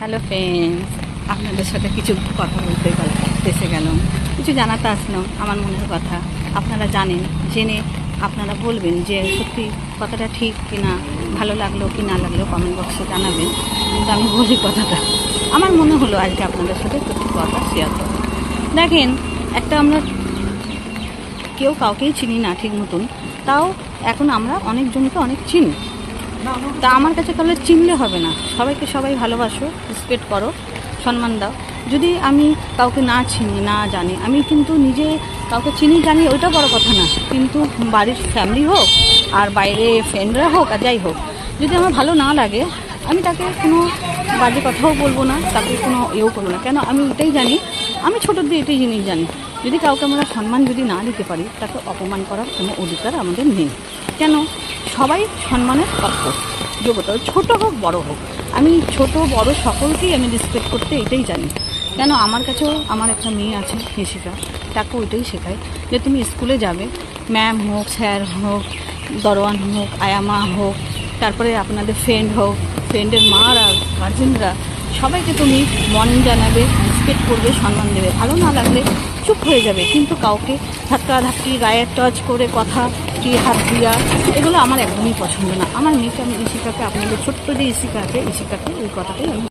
Hello friends, আপনাদের সাথে কিছু কথা বলতে এসে গেলাম, কিছু জানাতে আসলাম আমার মনের কথা। আপনারা জানেন, জেনে আপনারা বলবেন যে সত্যি কথাটা ঠিক কি না, ভালো লাগলো কি না লাগলো কমেন্ট বক্সে জানাবেন। কিন্তু আমি বলি কথাটা, আমার মনে হলো আজকে আপনাদের সাথে কিছু কথা শেয়ার করব। দেখেন, একটা আমরা কেউ কাউকেই চিনি না ঠিক মতন, তাও এখন আমরা অনেকজনকে অনেক চিনি। তা আমার কাছে তাহলে চিনলে হবে না, সবাইকে সবাই ভালোবাসো, রেসপেক্ট করো, সম্মান দাও। যদি আমি কাউকে না চিনি না জানি, আমি কিন্তু নিজে কাউকে চিনি জানি ওইটা বড় কথা না, কিন্তু বাড়ির ফ্যামিলি হোক আর বাইরে ফ্রেন্ডরা হোক আর যাই হোক, যদি আমার ভালো না লাগে আমি তাকে কোনো বাজে কথাও বলবো না, তাকে কোনো এও করবো না। কেন? আমি এটাই জানি, আমি ছোটোর দিয়ে এটাই জিনিস জানি, যদি কাউকে আমরা সম্মান যদি না দিতে পারি তাকে অপমান করার কোনো অধিকার আমাদের নেই। কেন? সবাই সম্মানের পাত্র, যোগ্যতা, ছোট হোক বড় হোক। আমি ছোট বড় সকলকেই আমি রেসপেক্ট করতে এটাই জানি। কেন? আমার কাছেও আমার একটা মেয়ে আছে হিসিকা, তাকে ওইটাই শেখায় যে তুমি স্কুলে যাবে, ম্যাম হোক, স্যার হোক, দরওয়ান হোক, আয়ামা হোক, তারপরে আপনাদের ফ্রেন্ড হোক, ফ্রেন্ডের মারা, গার্জেনরা, সবাইকে তুমি মর্নিং জানাবে, রেসপেক্ট করবে, সম্মান দেবে। ভালো না লাগলে চুপ হয়ে যাবে, কিন্তু কাউকে ধাক্কা ধাক্কি, গায়ে টাচ করে কথা কি হাত দিয়া, এগুলো আমার একদমই পছন্দ না। আমার মেয়েকে আমি ইশিকাকে, আপনাদের ছোট্ট যে ইশিকাকে ওই কথাটাই আমি